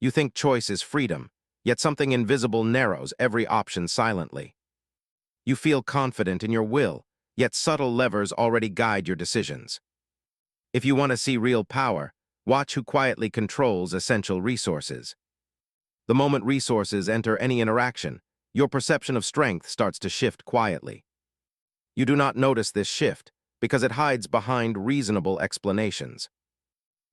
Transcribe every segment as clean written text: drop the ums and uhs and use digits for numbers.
You think choice is freedom, yet something invisible narrows every option silently. You feel confident in your will, yet subtle levers already guide your decisions. If you want to see real power, watch who quietly controls essential resources. The moment resources enter any interaction, your perception of strength starts to shift quietly. You do not notice this shift because it hides behind reasonable explanations.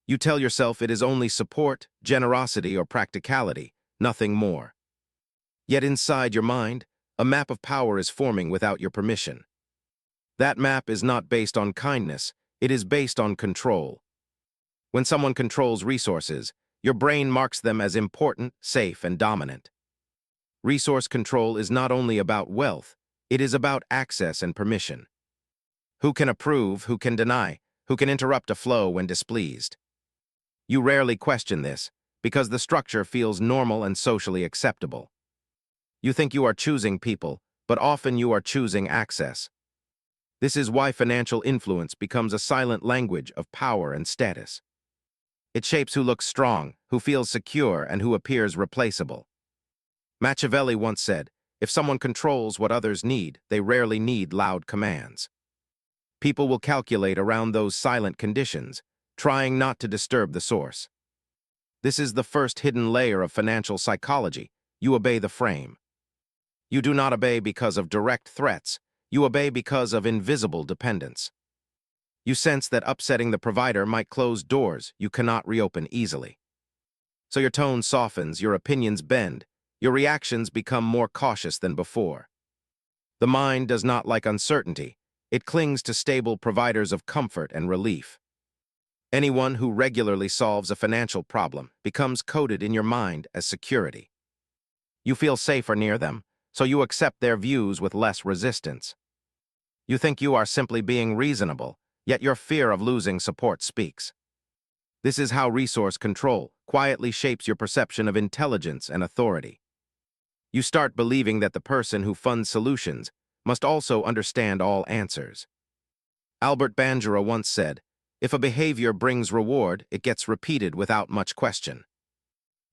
You tell yourself it is only support, generosity, or practicality, nothing more. Yet inside your mind, a map of power is forming without your permission. That map is not based on kindness, it is based on control. When someone controls resources, your brain marks them as important, safe, and dominant. Resource control is not only about wealth, it is about access and permission. Who can approve, who can deny, who can interrupt a flow when displeased? You rarely question this, because the structure feels normal and socially acceptable. You think you are choosing people, but often you are choosing access. This is why financial influence becomes a silent language of power and status. It shapes who looks strong, who feels secure, and who appears replaceable. Machiavelli once said, "If someone controls what others need, they rarely need loud commands." People will calculate around those silent conditions, trying not to disturb the source. This is the first hidden layer of financial psychology. You obey the frame. You do not obey because of direct threats. You obey because of invisible dependence. You sense that upsetting the provider might close doors you cannot reopen easily. So your tone softens, your opinions bend, your reactions become more cautious than before. The mind does not like uncertainty. It clings to stable providers of comfort and relief. Anyone who regularly solves a financial problem becomes coded in your mind as security. You feel safer near them, so you accept their views with less resistance. You think you are simply being reasonable, yet your fear of losing support speaks. This is how resource control quietly shapes your perception of intelligence and authority. You start believing that the person who funds solutions must also understand all answers. Albert Bandura once said, "If a behavior brings reward, it gets repeated without much question."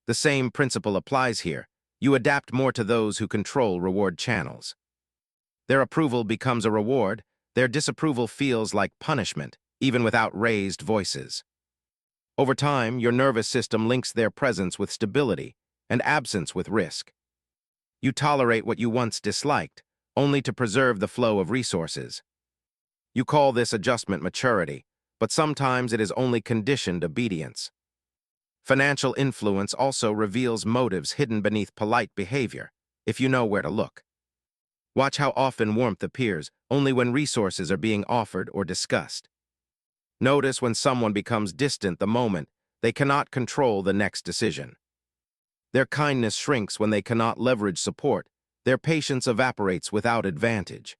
The same principle applies here. You adapt more to those who control reward channels. Their approval becomes a reward, their disapproval feels like punishment, even without raised voices. Over time, your nervous system links their presence with stability and absence with risk. You tolerate what you once disliked, only to preserve the flow of resources. You call this adjustment maturity, but sometimes it is only conditioned obedience. Financial influence also reveals motives hidden beneath polite behavior, if you know where to look. Watch how often warmth appears only when resources are being offered or discussed. Notice when someone becomes distant the moment they cannot control the next decision. Their kindness shrinks when they cannot leverage support. Their patience evaporates without advantage.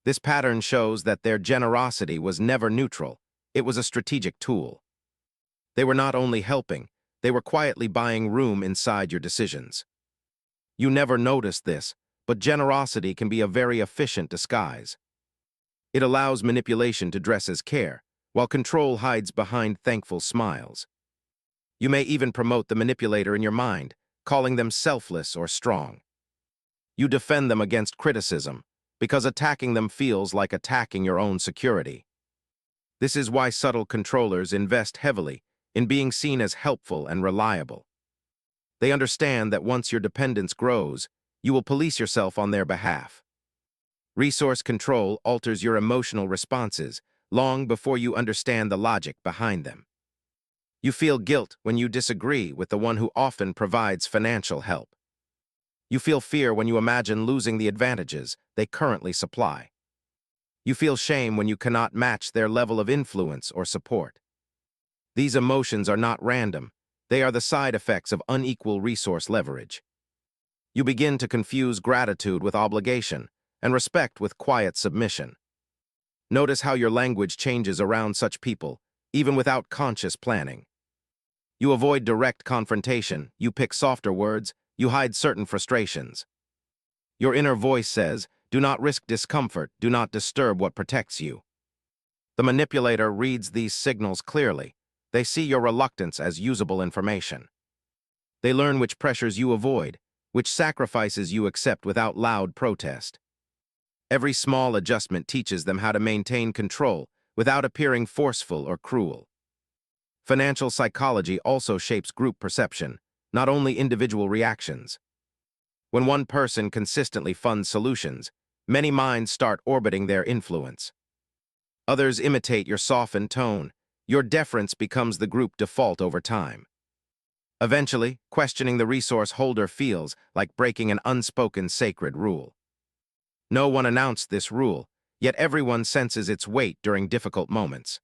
This pattern shows that their generosity was never neutral, it was a strategic tool. They were not only helping, they were quietly buying room inside your decisions. You never noticed this, but generosity can be a very efficient disguise. It allows manipulation to dress as care, while control hides behind thankful smiles. You may even promote the manipulator in your mind, calling them selfless or strong. You defend them against criticism, because attacking them feels like attacking your own security. This is why subtle controllers invest heavily in being seen as helpful and reliable. They understand that once your dependence grows, you will police yourself on their behalf. Resource control alters your emotional responses long before you understand the logic behind them. You feel guilt when you disagree with the one who often provides financial help. You feel fear when you imagine losing the advantages they currently supply. You feel shame when you cannot match their level of influence or support. These emotions are not random. They are the side effects of unequal resource leverage. You begin to confuse gratitude with obligation and respect with quiet submission. Notice how your language changes around such people, even without conscious planning. You avoid direct confrontation, you pick softer words, you hide certain frustrations. Your inner voice says, "Do not risk discomfort, do not disturb what protects you." The manipulator reads these signals clearly. They see your reluctance as usable information. They learn which pressures you avoid, which sacrifices you accept without loud protest. Every small adjustment teaches them how to maintain control without appearing forceful or cruel. Financial psychology also shapes group perception, not only individual reactions. When one person consistently funds solutions, many minds start orbiting their influence. Others imitate your softened tone. Your deference becomes the group default over time. Eventually, questioning the resource holder feels like breaking an unspoken sacred rule. No one announced this rule, yet everyone senses its weight during difficult moments.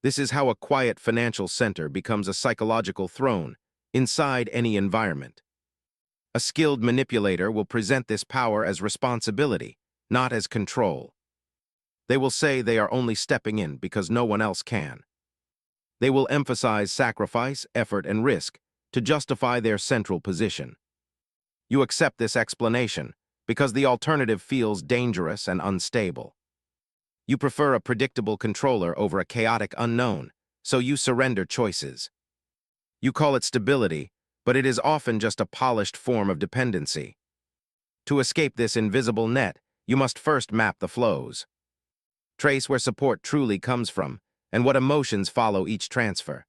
This is how a quiet financial center becomes a psychological throne inside any environment. A skilled manipulator will present this power as responsibility, not as control. They will say they are only stepping in because no one else can. They will emphasize sacrifice, effort, and risk to justify their central position. You accept this explanation because the alternative feels dangerous and unstable. You prefer a predictable controller over a chaotic unknown, so you surrender choices. You call it stability, but it is often just a polished form of dependency. To escape this invisible net, you must first map the flows. Trace where support truly comes from, and what emotions follow each transfer.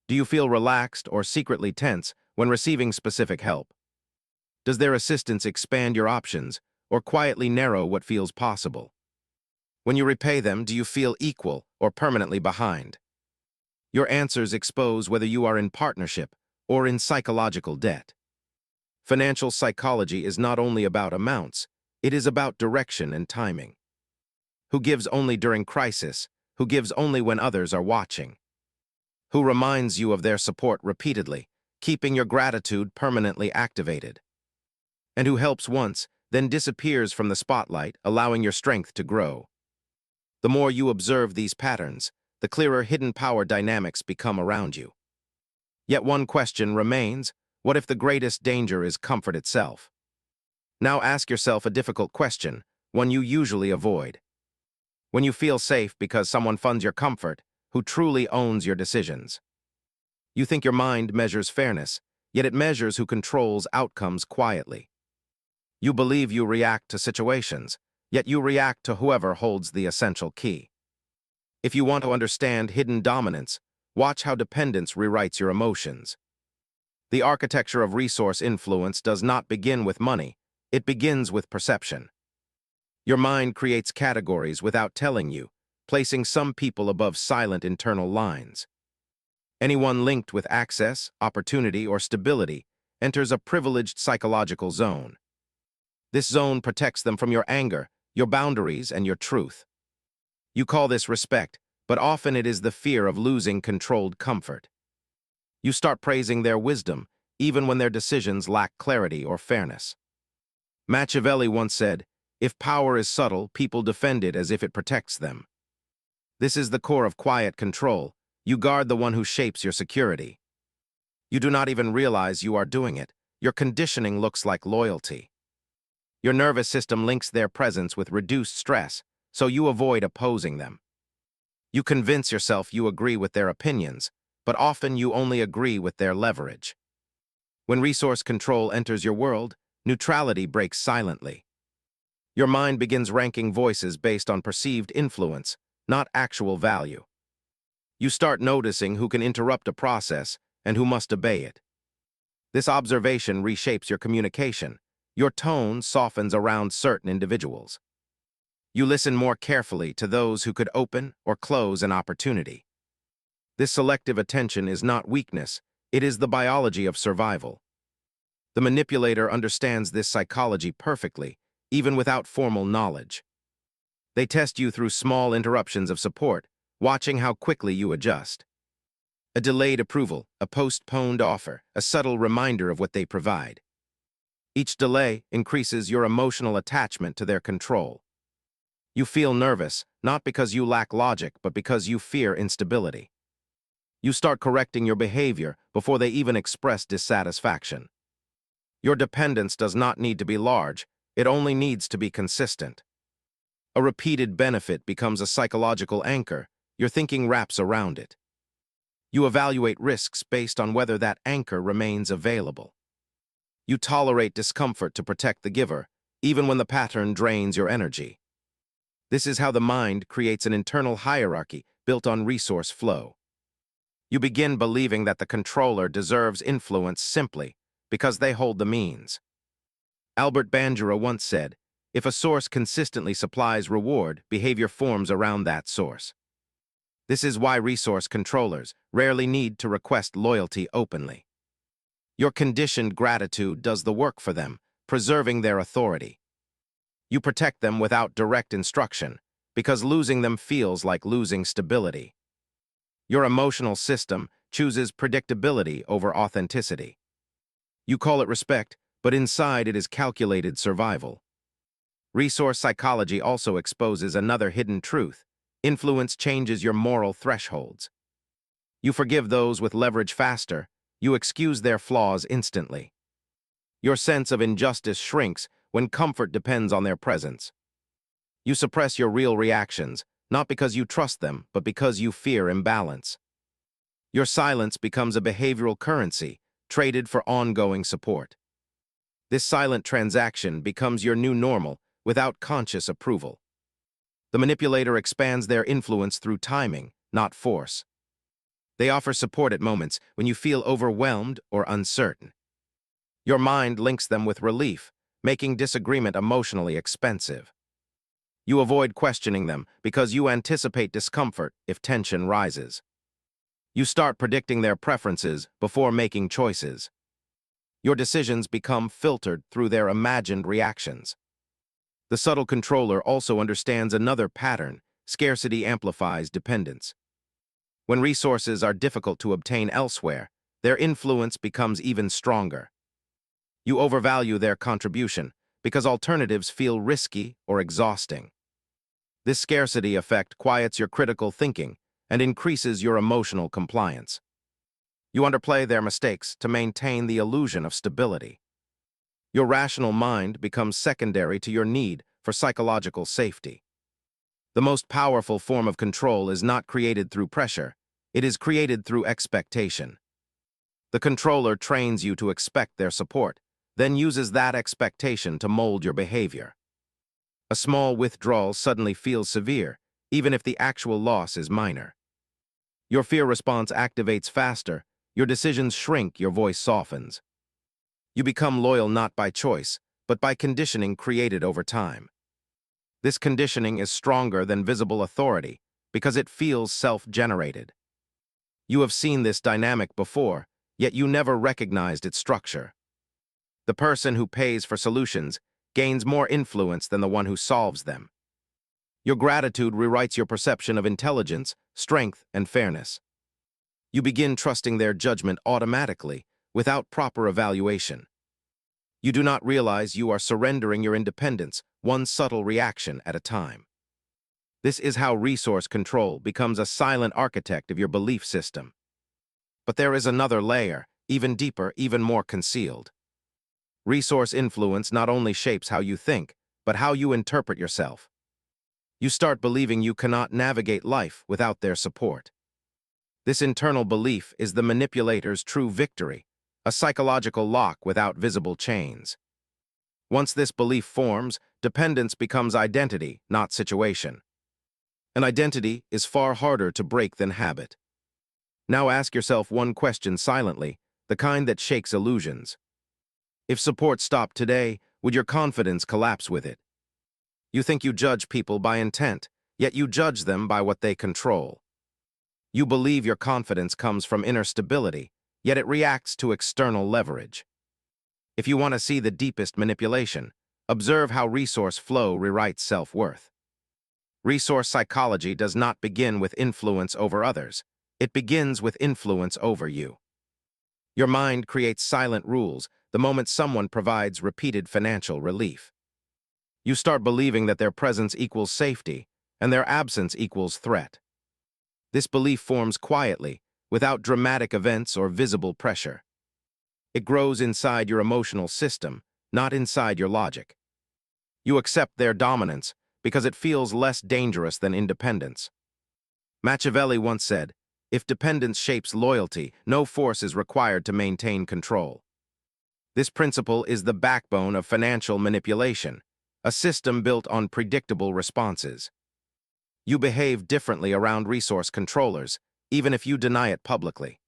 Do you feel relaxed or secretly tense when receiving specific help? Does their assistance expand your options or quietly narrow what feels possible? When you repay them, do you feel equal or permanently behind? Your answers expose whether you are in partnership or in psychological debt. Financial psychology is not only about amounts, it is about direction and timing. Who gives only during crisis? Who gives only when others are watching? Who reminds you of their support repeatedly, keeping your gratitude permanently activated? And who helps once, then disappears from the spotlight, allowing your strength to grow? The more you observe these patterns, the clearer hidden power dynamics become around you. Yet one question remains: what if the greatest danger is comfort itself? Now ask yourself a difficult question, one you usually avoid. When you feel safe because someone funds your comfort, who truly owns your decisions? You think your mind measures fairness, yet it measures who controls outcomes quietly. You believe you react to situations, yet you react to whoever holds the essential key. If you want to understand hidden dominance, watch how dependence rewrites your emotions. The architecture of resource influence does not begin with money, it begins with perception. Your mind creates categories without telling you, placing some people above silent internal lines. Anyone linked with access, opportunity, or stability enters a privileged psychological zone. This zone protects them from your anger, your boundaries, and your truth. You call this respect, but often it is the fear of losing controlled comfort. You start praising their wisdom, even when their decisions lack clarity or fairness. Machiavelli once said, "If power is subtle, people defend it as if it protects them." This is the core of quiet control. You guard the one who shapes your security. You do not even realize you are doing it. Your conditioning looks like loyalty. Your nervous system links their presence with reduced stress, so you avoid opposing them. You convince yourself you agree with their opinions, but often you only agree with their leverage. When resource control enters your world, neutrality breaks silently. Your mind begins ranking voices based on perceived influence, not actual value. You start noticing who can interrupt a process and who must obey it. This observation reshapes your communication. Your tone softens around certain individuals. You listen more carefully to those who could open or close an opportunity. This selective attention is not weakness, it is the biology of survival. The manipulator understands this psychology perfectly, even without formal knowledge. They test you through small interruptions of support, watching how quickly you adjust. A delayed approval, a postponed offer, a subtle reminder of what they provide. Each delay increases your emotional attachment to their control. You feel nervous, not because you lack logic, but because you fear instability. You start correcting your behavior before they even express dissatisfaction. Your dependence does not need to be large, it only needs to be consistent. A repeated benefit becomes a psychological anchor, your thinking wraps around it. You evaluate risks based on whether that anchor remains available. You tolerate discomfort to protect the giver, even when the pattern drains your energy. This is how the mind creates an internal hierarchy built on resource flow. You begin believing that the controller deserves influence simply because they hold the means. Albert Bandura once said, "If a source consistently supplies reward, behavior forms around that source." This is why resource controllers rarely need to request loyalty openly. Your conditioned gratitude does the work for them, preserving their authority. You protect them without direct instruction, because losing them feels like losing stability. Your emotional system chooses predictability over authenticity. You call it respect, but inside it is calculated survival. Resource psychology also exposes another hidden truth. Influence changes your moral thresholds. You forgive those with leverage faster. You excuse their flaws instantly. Your sense of injustice shrinks when comfort depends on their presence. You suppress your real reactions, not because you trust them, but because you fear imbalance. Your silence becomes a behavioral currency, traded for ongoing support. This silent transaction becomes your new normal without conscious approval. The manipulator expands their influence through timing, not force. They offer support at moments when you feel overwhelmed or uncertain. Your mind links them with relief, making disagreement emotionally expensive. You avoid questioning them because you anticipate discomfort if tension rises. You start predicting their preferences before making choices. Your decisions become filtered through their imagined reactions. The subtle controller also understands another pattern: scarcity amplifies dependence. When resources are difficult to obtain elsewhere, their influence becomes even stronger. You overvalue their contribution because alternatives feel risky or exhausting. This scarcity effect quiets your critical thinking and increases your emotional compliance. You underplay their mistakes to maintain the illusion of stability. Your rational mind becomes secondary to your need for psychological safety. The most powerful form of control is not created through pressure, it is created through expectation. The controller trains you to expect their support, then uses that expectation to mold your behavior. A small withdrawal suddenly feels severe, even if the actual loss is minor. Your fear response activates faster, your decisions shrink, your voice softens. You become loyal not by choice, but by conditioning created over time. This conditioning is stronger than visible authority because it feels self-generated. You have seen this dynamic before, yet you never recognized its structure. The person who pays for solutions gains more influence than the one who solves them. Your gratitude rewrites your perception of intelligence, strength, and fairness. You begin trusting their judgment automatically, without proper evaluation. You do not realize you are surrendering your independence, one subtle reaction at a time. This is how resource control becomes a silent architect of your belief system. But there is another layer, even deeper, even more concealed. Resource influence not only shapes how you think, but how you interpret yourself. You start believing you cannot navigate life without their support. This internal belief is the manipulator's true victory, a psychological lock without visible chains. Once this belief forms, dependence becomes identity, not situation. An identity is far harder to break than habit. Now ask yourself one question silently, the kind that shakes illusions. If support stopped today, would your confidence collapse with it? You think you judge people by intent, yet you judge them by what they control. You believe your confidence comes from inner stability, yet it reacts to external leverage. If you want to see the deepest manipulation, observe how resource flow rewrites self-worth. Resource psychology does not begin with influence over others. It begins with influence over you. Your mind creates silent rules the moment someone provides repeated financial relief. You start believing that their presence equals safety, and their absence equals threat. This belief forms quietly, without dramatic events or visible pressure. It grows inside your emotional system, not inside your logic. You accept their dominance because it feels less dangerous than independence. Machiavelli once said, If dependence shapes loyalty, no force is required to maintain control. This principle is the backbone of financial manipulation, a system built on predictable responses. You behave differently around resource controllers, even if you deny it publicly.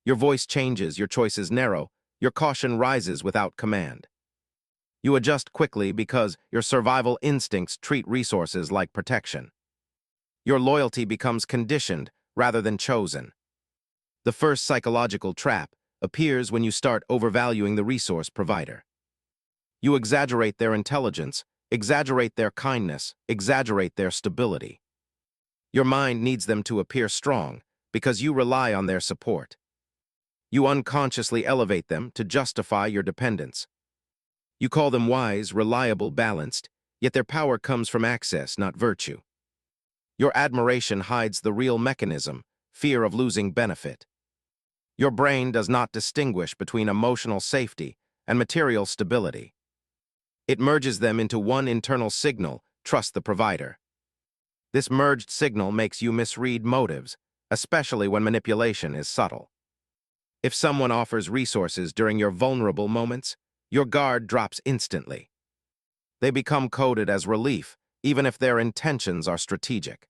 Your voice changes, your choices narrow, your caution rises without command. You adjust quickly because your survival instincts treat resources like protection. Your loyalty becomes conditioned rather than chosen. The first psychological trap appears when you start overvaluing the resource provider. You exaggerate their intelligence, exaggerate their kindness, exaggerate their stability. Your mind needs them to appear strong because you rely on their support. You unconsciously elevate them to justify your dependence. You call them wise, reliable, balanced, yet their power comes from access, not virtue. Your admiration hides the real mechanism, fear of losing benefit. Your brain does not distinguish between emotional safety and material stability. It merges them into one internal signal: trust the provider. This merged signal makes you misread motives, especially when manipulation is subtle. If someone offers resources during your vulnerable moments, your guard drops instantly. They become coded as relief, even if their intentions are strategic.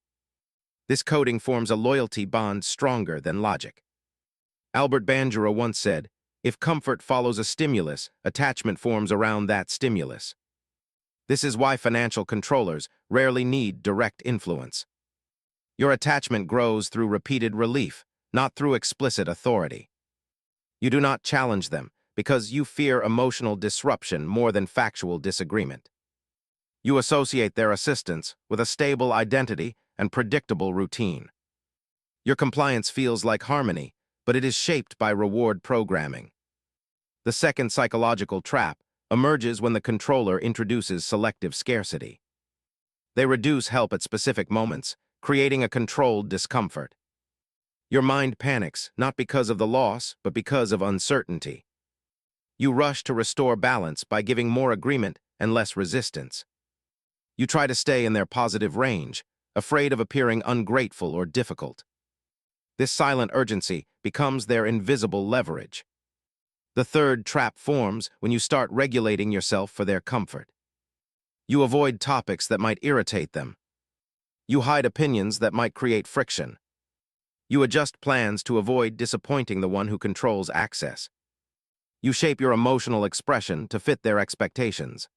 This coding forms a loyalty bond stronger than logic. Albert Bandura once said, "If comfort follows a stimulus, attachment forms around that stimulus." This is why financial controllers rarely need direct influence. Your attachment grows through repeated relief, not through explicit authority. You do not challenge them because you fear emotional disruption more than factual disagreement. You associate their assistance with a stable identity and predictable routine. Your compliance feels like harmony, but it is shaped by reward programming. The second psychological trap emerges when the controller introduces selective scarcity. They reduce help at specific moments, creating a controlled discomfort. Your mind panics, not because of the loss, but because of uncertainty. You rush to restore balance by giving more agreement and less resistance. You try to stay in their positive range, afraid of appearing ungrateful or difficult. This silent urgency becomes their invisible leverage. The third trap forms when you start regulating yourself for their comfort. You avoid topics that might irritate them. You hide opinions that might create friction. You adjust plans to avoid disappointing the one who controls access. You shape your emotional expression to fit their expectations.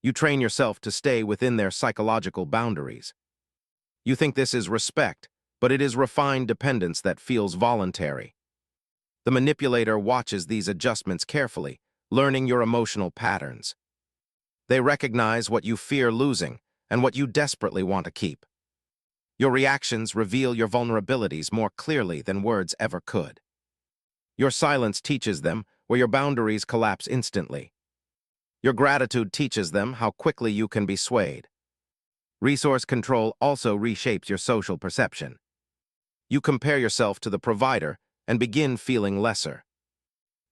You train yourself to stay within their psychological boundaries. You think this is respect, but it is refined dependence that feels voluntary. The manipulator watches these adjustments carefully, learning your emotional patterns. They recognize what you fear losing and what you desperately want to keep. Your reactions reveal your vulnerabilities more clearly than words ever could. Your silence teaches them where your boundaries collapse instantly. Your gratitude teaches them how quickly you can be swayed. Resource control also reshapes your social perception. You compare yourself to the provider and begin feeling lesser.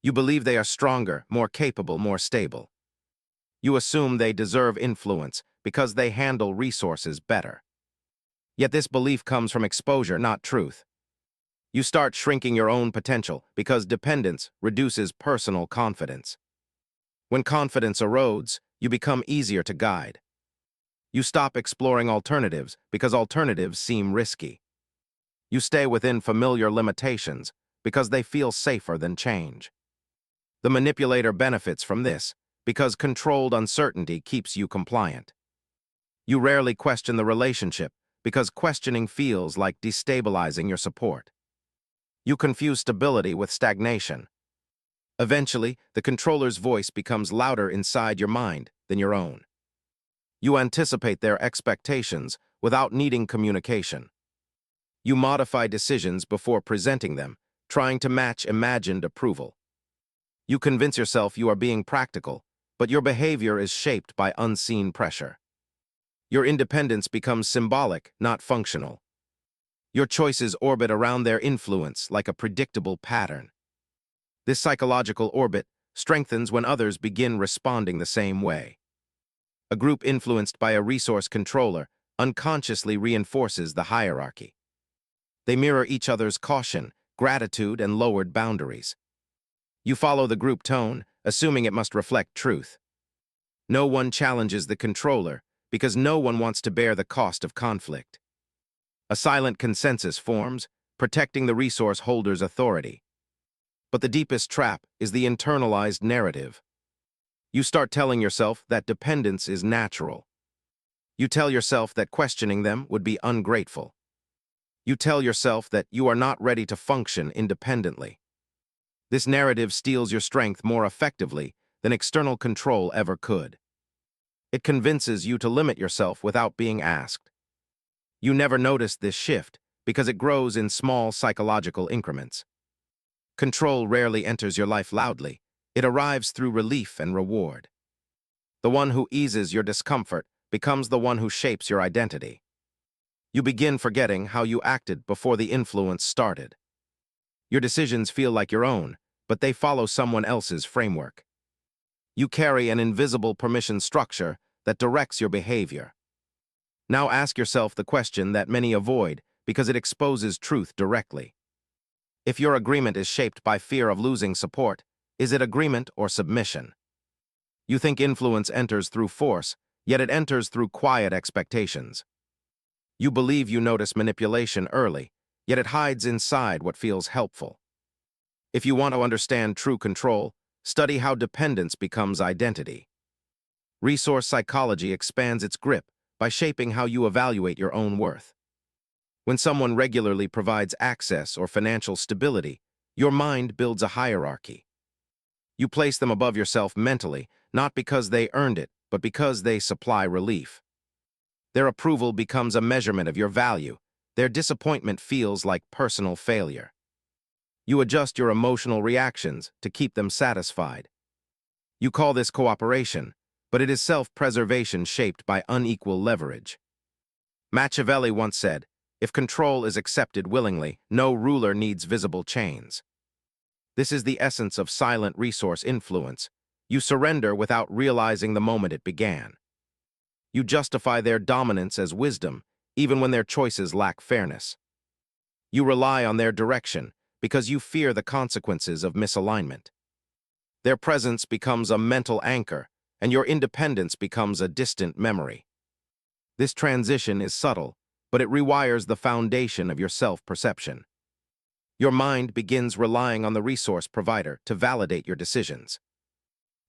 You believe they are stronger, more capable, more stable. You assume they deserve influence because they handle resources better. Yet this belief comes from exposure, not truth. You start shrinking your own potential because dependence reduces personal confidence. When confidence erodes, you become easier to guide. You stop exploring alternatives because alternatives seem risky. You stay within familiar limitations because they feel safer than change. The manipulator benefits from this because controlled uncertainty keeps you compliant. You rarely question the relationship because questioning feels like destabilizing your support. You confuse stability with stagnation. Eventually, the controller's voice becomes louder inside your mind than your own. You anticipate their expectations without needing communication. You modify decisions before presenting them, trying to match imagined approval. You convince yourself you are being practical, but your behavior is shaped by unseen pressure. Your independence becomes symbolic, not functional. Your choices orbit around their influence like a predictable pattern. This psychological orbit strengthens when others begin responding the same way. A group influenced by a resource controller unconsciously reinforces the hierarchy. They mirror each other's caution, gratitude, and lowered boundaries. You follow the group tone, assuming it must reflect truth. No one challenges the controller, because no one wants to bear the cost of conflict. A silent consensus forms, protecting the resource holder's authority. But the deepest trap is the internalized narrative. You start telling yourself that dependence is natural. You tell yourself that questioning them would be ungrateful. You tell yourself that you are not ready to function independently. This narrative steals your strength more effectively than external control ever could. It convinces you to limit yourself without being asked. You never notice this shift because it grows in small psychological increments. Control rarely enters your life loudly. It arrives through relief and reward. The one who eases your discomfort becomes the one who shapes your identity. You begin forgetting how you acted before the influence started. Your decisions feel like your own, but they follow someone else's framework. You carry an invisible permission structure that directs your behavior. Now ask yourself the question that many avoid because it exposes truth directly. If your agreement is shaped by fear of losing support, is it agreement or submission? You think influence enters through force, yet it enters through quiet expectations. You believe you notice manipulation early, yet it hides inside what feels helpful. If you want to understand true control, study how dependence becomes identity. Resource psychology expands its grip by shaping how you evaluate your own worth. When someone regularly provides access or financial stability, your mind builds a hierarchy. You place them above yourself mentally, not because they earned it, but because they supply relief. Their approval becomes a measurement of your value. Their disappointment feels like personal failure. You adjust your emotional reactions to keep them satisfied. You call this cooperation, but it is self-preservation shaped by unequal leverage. Machiavelli once said, "If control is accepted willingly, no ruler needs visible chains." This is the essence of silent resource influence. You surrender without realizing the moment it began. You justify their dominance as wisdom, even when their choices lack fairness. You rely on their direction because you fear the consequences of misalignment. Their presence becomes a mental anchor, and your independence becomes a distant memory. This transition is subtle, but it rewires the foundation of your self-perception. Your mind begins relying on the resource provider to validate your decisions.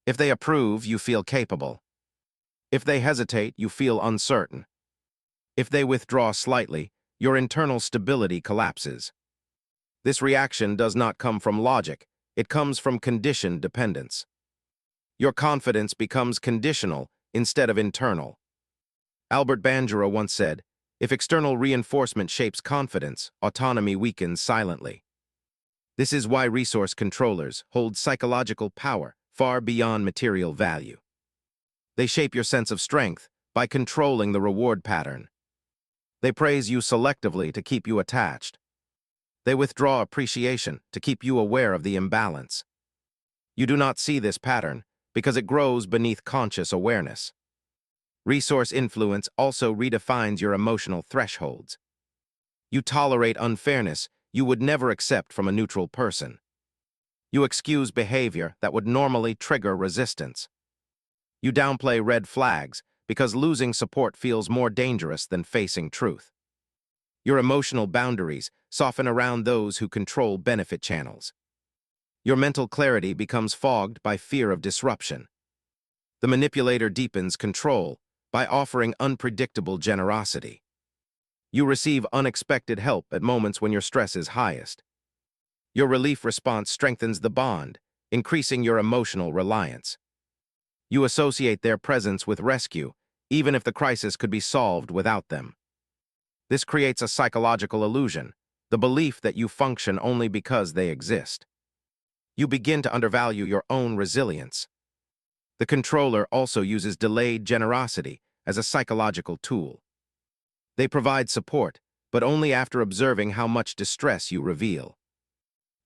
If they approve, you feel capable. If they hesitate, you feel uncertain. If they withdraw slightly, your internal stability collapses. This reaction does not come from logic, it comes from conditioned dependence. Your confidence becomes conditional instead of internal. Albert Bandura once said, "If external reinforcement shapes confidence, autonomy weakens silently." This is why resource controllers hold psychological power far beyond material value. They shape your sense of strength by controlling the reward pattern. They praise you selectively to keep you attached. They withdraw appreciation to keep you aware of the imbalance. You do not see this pattern because it grows beneath conscious awareness. Resource influence also redefines your emotional thresholds. You tolerate unfairness you would never accept from a neutral person. You excuse behavior that would normally trigger resistance. You downplay red flags because losing support feels more dangerous than facing truth. Your emotional boundaries soften around those who control benefit channels. Your mental clarity becomes fogged by fear of disruption. The manipulator deepens control by offering unpredictable generosity. You receive unexpected help at moments when your stress is highest. Your relief response strengthens the bond, increasing your emotional reliance. You associate their presence with rescue, even if the crisis could be solved without them. This creates a psychological illusion, the belief that you function only because they exist. You begin to undervalue your own resilience. The controller also uses delayed generosity as a psychological tool. They provide support, but only after observing how much distress you reveal.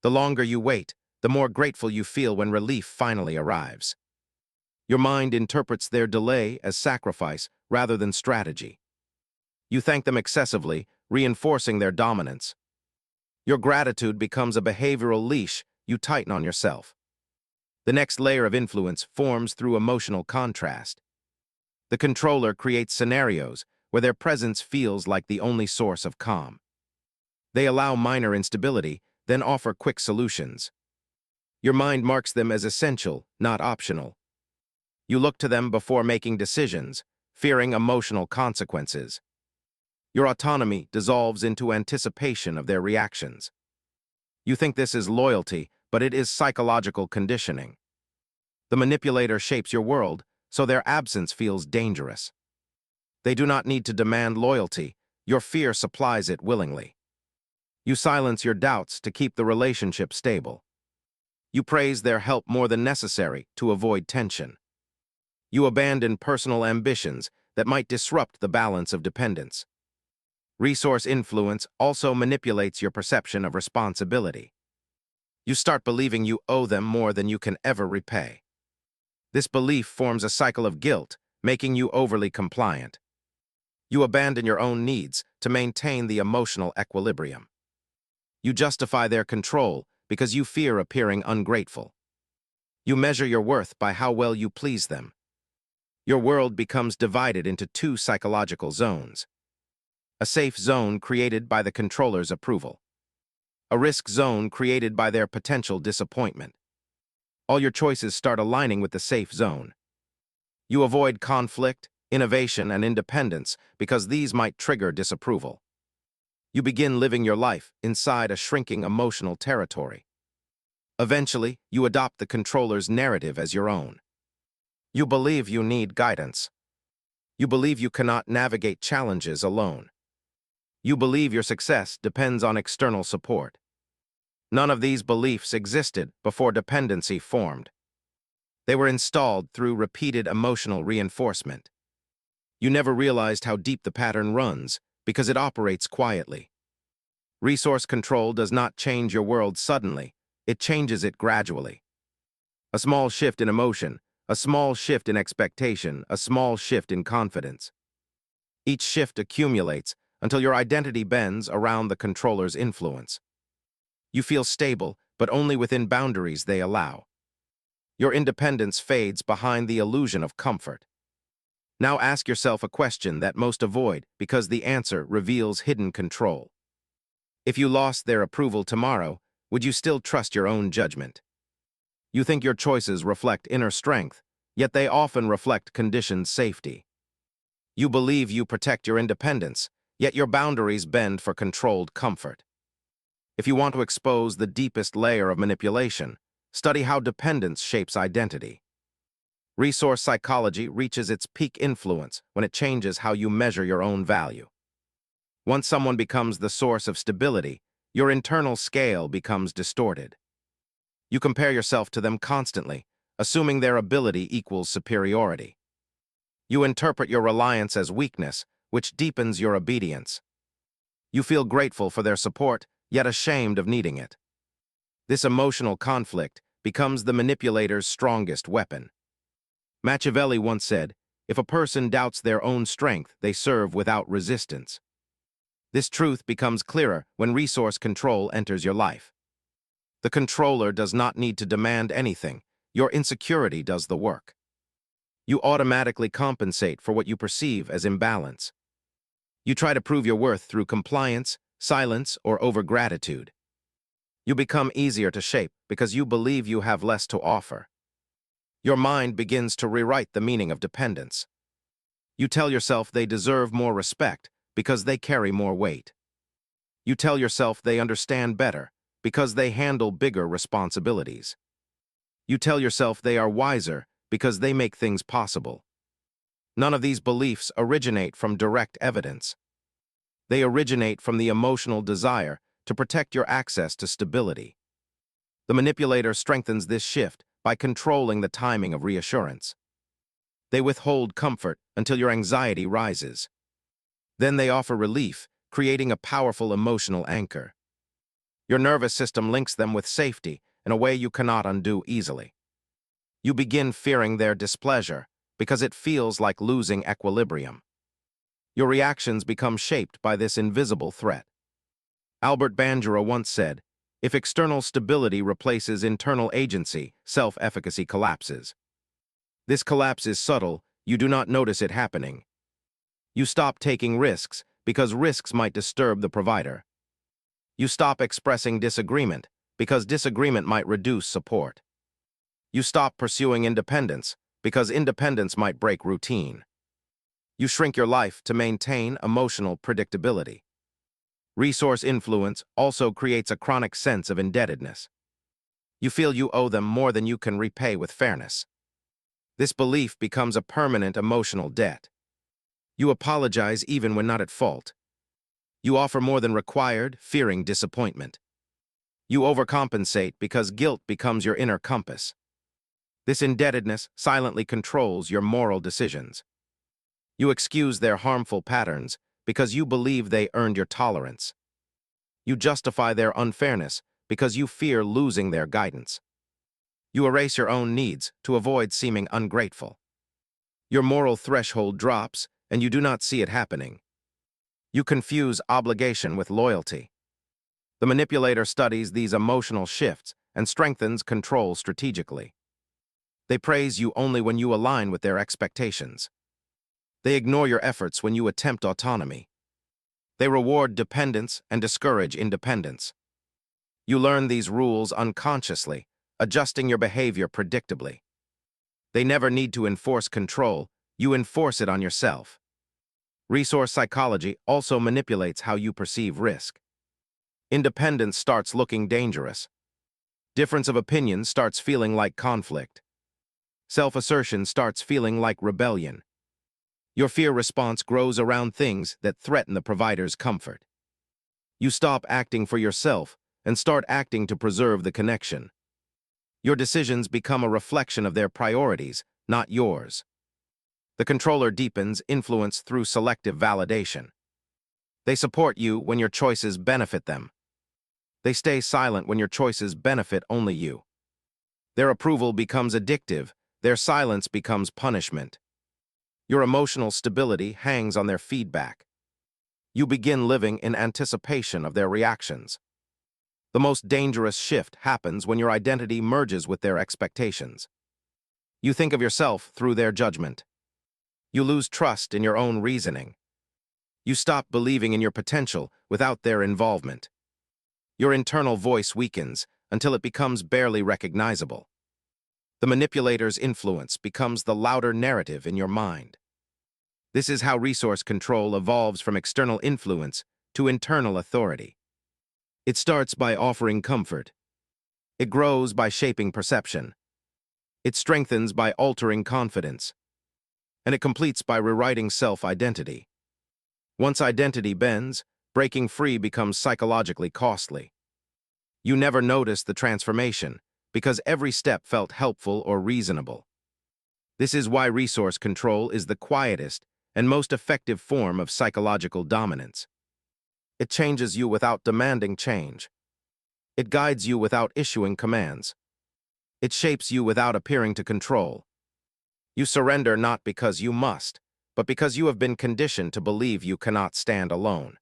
The longer you wait, the more grateful you feel when relief finally arrives. Your mind interprets their delay as sacrifice rather than strategy. You thank them excessively, reinforcing their dominance. Your gratitude becomes a behavioral leash you tighten on yourself. The next layer of influence forms through emotional contrast. The controller creates scenarios where their presence feels like the only source of calm. They allow minor instability, then offer quick solutions. Your mind marks them as essential, not optional. You look to them before making decisions, fearing emotional consequences. Your autonomy dissolves into anticipation of their reactions. You think this is loyalty, but it is psychological conditioning. The manipulator shapes your world, so their absence feels dangerous. They do not need to demand loyalty. Your fear supplies it willingly. You silence your doubts to keep the relationship stable. You praise their help more than necessary to avoid tension. You abandon personal ambitions that might disrupt the balance of dependence. Resource influence also manipulates your perception of responsibility. You start believing you owe them more than you can ever repay. This belief forms a cycle of guilt, making you overly compliant. You abandon your own needs to maintain the emotional equilibrium. You justify their control because you fear appearing ungrateful. You measure your worth by how well you please them. Your world becomes divided into two psychological zones. A safe zone created by the controller's approval. A risk zone created by their potential disappointment. All your choices start aligning with the safe zone. You avoid conflict, innovation, and independence because these might trigger disapproval. You begin living your life inside a shrinking emotional territory. Eventually, you adopt the controller's narrative as your own. You believe you need guidance. You believe you cannot navigate challenges alone. You believe your success depends on external support. None of these beliefs existed before dependency formed. They were installed through repeated emotional reinforcement. You never realized how deep the pattern runs because it operates quietly. Resource control does not change your world suddenly, it changes it gradually. A small shift in emotion, a small shift in expectation, a small shift in confidence. Each shift accumulates until your identity bends around the controller's influence. You feel stable, but only within boundaries they allow. Your independence fades behind the illusion of comfort. Now ask yourself a question that most avoid because the answer reveals hidden control. If you lost their approval tomorrow, would you still trust your own judgment? You think your choices reflect inner strength, yet they often reflect conditioned safety. You believe you protect your independence, yet your boundaries bend for controlled comfort. If you want to expose the deepest layer of manipulation, study how dependence shapes identity. Resource psychology reaches its peak influence when it changes how you measure your own value. Once someone becomes the source of stability, your internal scale becomes distorted. You compare yourself to them constantly, assuming their ability equals superiority. You interpret your reliance as weakness, which deepens your obedience. You feel grateful for their support, yet ashamed of needing it. This emotional conflict becomes the manipulator's strongest weapon. Machiavelli once said, "If a person doubts their own strength, they serve without resistance." This truth becomes clearer when resource control enters your life. The controller does not need to demand anything. Your insecurity does the work. You automatically compensate for what you perceive as imbalance. You try to prove your worth through compliance, silence, or overgratitude. You become easier to shape because you believe you have less to offer. Your mind begins to rewrite the meaning of dependence. You tell yourself they deserve more respect because they carry more weight. You tell yourself they understand better because they handle bigger responsibilities. You tell yourself they are wiser because they make things possible. None of these beliefs originate from direct evidence. They originate from the emotional desire to protect your access to stability. The manipulator strengthens this shift by controlling the timing of reassurance. They withhold comfort until your anxiety rises. Then they offer relief, creating a powerful emotional anchor. Your nervous system links them with safety in a way you cannot undo easily. You begin fearing their displeasure because it feels like losing equilibrium. Your reactions become shaped by this invisible threat. Albert Bandura once said, "If external stability replaces internal agency, self-efficacy collapses." This collapse is subtle, you do not notice it happening. You stop taking risks because risks might disturb the provider. You stop expressing disagreement because disagreement might reduce support. You stop pursuing independence because independence might break routine. You shrink your life to maintain emotional predictability. Resource influence also creates a chronic sense of indebtedness. You feel you owe them more than you can repay with fairness. This belief becomes a permanent emotional debt. You apologize even when not at fault. You offer more than required, fearing disappointment. You overcompensate because guilt becomes your inner compass. This indebtedness silently controls your moral decisions. You excuse their harmful patterns because you believe they earned your tolerance. You justify their unfairness because you fear losing their guidance. You erase your own needs to avoid seeming ungrateful. Your moral threshold drops, and you do not see it happening. You confuse obligation with loyalty. The manipulator studies these emotional shifts and strengthens control strategically. They praise you only when you align with their expectations. They ignore your efforts when you attempt autonomy. They reward dependence and discourage independence. You learn these rules unconsciously, adjusting your behavior predictably. They never need to enforce control, you enforce it on yourself. Resource psychology also manipulates how you perceive risk. Independence starts looking dangerous. Difference of opinion starts feeling like conflict. Self-assertion starts feeling like rebellion. Your fear response grows around things that threaten the provider's comfort. You stop acting for yourself and start acting to preserve the connection. Your decisions become a reflection of their priorities, not yours. The controller deepens influence through selective validation. They support you when your choices benefit them. They stay silent when your choices benefit only you. Their approval becomes addictive, their silence becomes punishment. Your emotional stability hangs on their feedback. You begin living in anticipation of their reactions. The most dangerous shift happens when your identity merges with their expectations. You think of yourself through their judgment. You lose trust in your own reasoning. You stop believing in your potential without their involvement. Your internal voice weakens until it becomes barely recognizable. The manipulator's influence becomes the louder narrative in your mind. This is how resource control evolves from external influence to internal authority. It starts by offering comfort. It grows by shaping perception. It strengthens by altering confidence. And it completes by rewriting self-identity. Once identity bends, breaking free becomes psychologically costly. You never notice the transformation because every step felt helpful or reasonable. This is why resource control is the quietest and most effective form of psychological dominance. It changes you without demanding change. It guides you without issuing commands. It shapes you without appearing to control. You surrender not because you must, but because you have been conditioned to believe you cannot stand alone.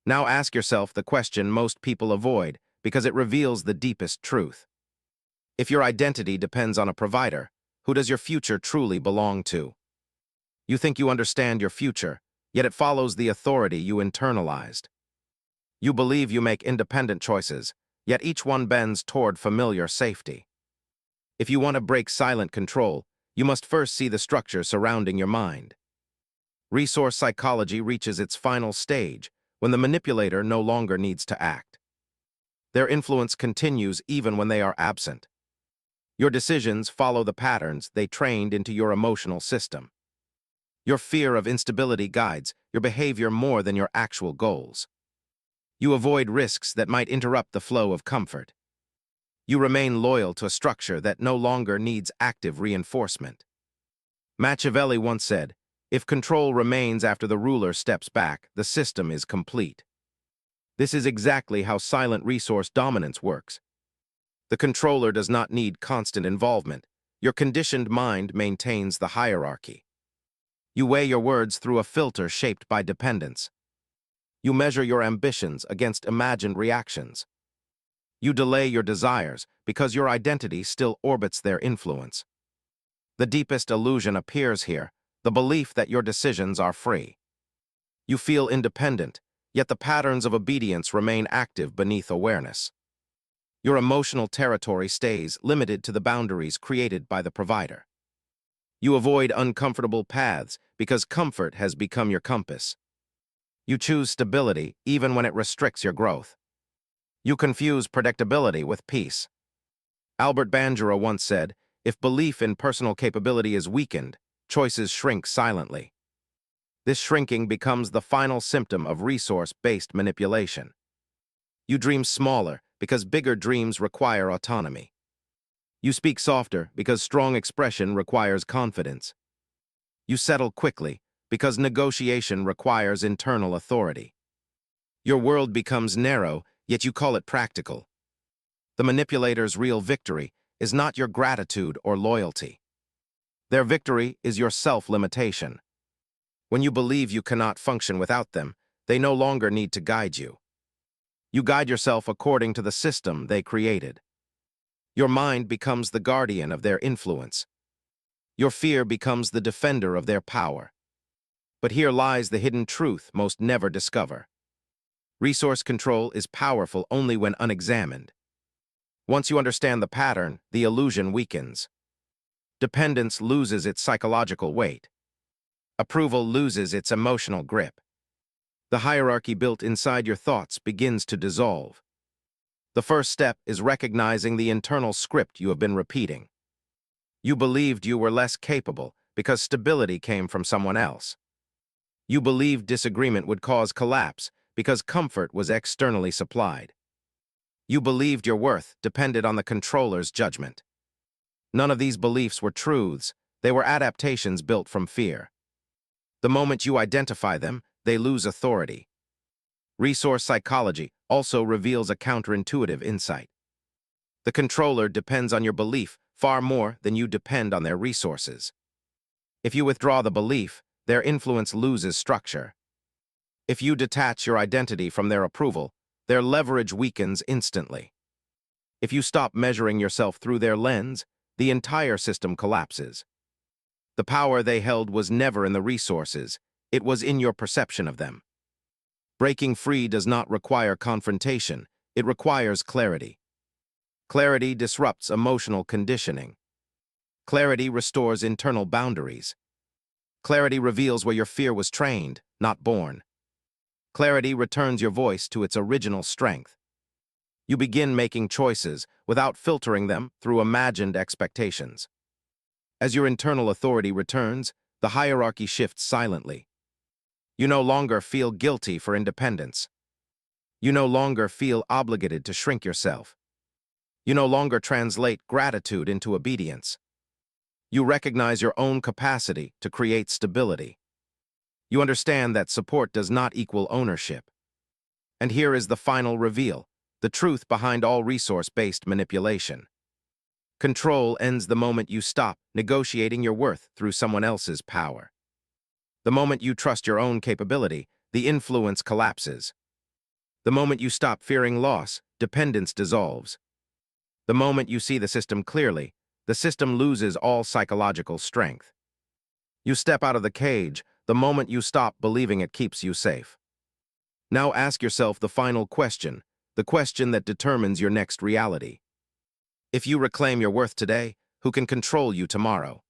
Now ask yourself the question most people avoid because it reveals the deepest truth. If your identity depends on a provider, who does your future truly belong to? You think you understand your future, yet it follows the authority you internalized. You believe you make independent choices, yet each one bends toward familiar safety. If you want to break silent control, you must first see the structure surrounding your mind. Resource psychology reaches its final stage when the manipulator no longer needs to act. Their influence continues even when they are absent. Your decisions follow the patterns they trained into your emotional system. Your fear of instability guides your behavior more than your actual goals. You avoid risks that might interrupt the flow of comfort. You remain loyal to a structure that no longer needs active reinforcement. Machiavelli once said, "If control remains after the ruler steps back, the system is complete." This is exactly how silent resource dominance works. The controller does not need constant involvement. Your conditioned mind maintains the hierarchy. You weigh your words through a filter shaped by dependence. You measure your ambitions against imagined reactions. You delay your desires because your identity still orbits their influence. The deepest illusion appears here, the belief that your decisions are free. You feel independent, yet the patterns of obedience remain active beneath awareness. Your emotional territory stays limited to the boundaries created by the provider. You avoid uncomfortable paths because comfort has become your compass. You choose stability even when it restricts your growth. You confuse predictability with peace. Albert Bandura once said, "If belief in personal capability is weakened, choices shrink silently." This shrinking becomes the final symptom of resource-based manipulation. You dream smaller because bigger dreams require autonomy. You speak softer because strong expression requires confidence. You settle quickly because negotiation requires internal authority. Your world becomes narrow, yet you call it practical. The manipulator's real victory is not your gratitude or loyalty. Their victory is your self-limitation. When you believe you cannot function without them, they no longer need to guide you. You guide yourself according to the system they created. Your mind becomes the guardian of their influence. Your fear becomes the defender of their power. But here lies the hidden truth most never discover. Resource control is powerful only when unexamined. Once you understand the pattern, the illusion weakens. Dependence loses its psychological weight. Approval loses its emotional grip. The hierarchy built inside your thoughts begins to dissolve. The first step is recognizing the internal script you have been repeating. You believed you were less capable because stability came from someone else. You believed disagreement would cause collapse because comfort was externally supplied. You believed your worth depended on the controller's judgment. None of these beliefs were truths, they were adaptations built from fear. The moment you identify them, they lose authority. Resource psychology also reveals a counterintuitive insight. The controller depends on your belief far more than you depend on their resources. If you withdraw the belief, their influence loses structure. If you detach your identity from their approval, their leverage weakens instantly. If you stop measuring yourself through their lens, the entire system collapses. The power they held was never in the resources, it was in your perception of them. Breaking free does not require confrontation, it requires clarity. Clarity disrupts emotional conditioning. Clarity restores internal boundaries. Clarity reveals where your fear was trained, not born. Clarity returns your voice to its original strength. You begin making choices without filtering them through imagined expectations. As your internal authority returns, the hierarchy shifts silently. You no longer feel guilty for independence. You no longer feel obligated to shrink yourself. You no longer translate gratitude into obedience. You recognize your own capacity to create stability. You understand that support does not equal ownership. And here is the final reveal, the truth behind all resource-based manipulation. Control ends the moment you stop negotiating your worth through someone else's power. The moment you trust your own capability, the influence collapses. The moment you stop fearing loss, dependence dissolves. The moment you see the system clearly, the system loses all psychological strength. You step out of the cage the moment you stop believing it keeps you safe. Now ask yourself the final question, the question that determines your next reality. If you reclaim your worth today, who can control you tomorrow?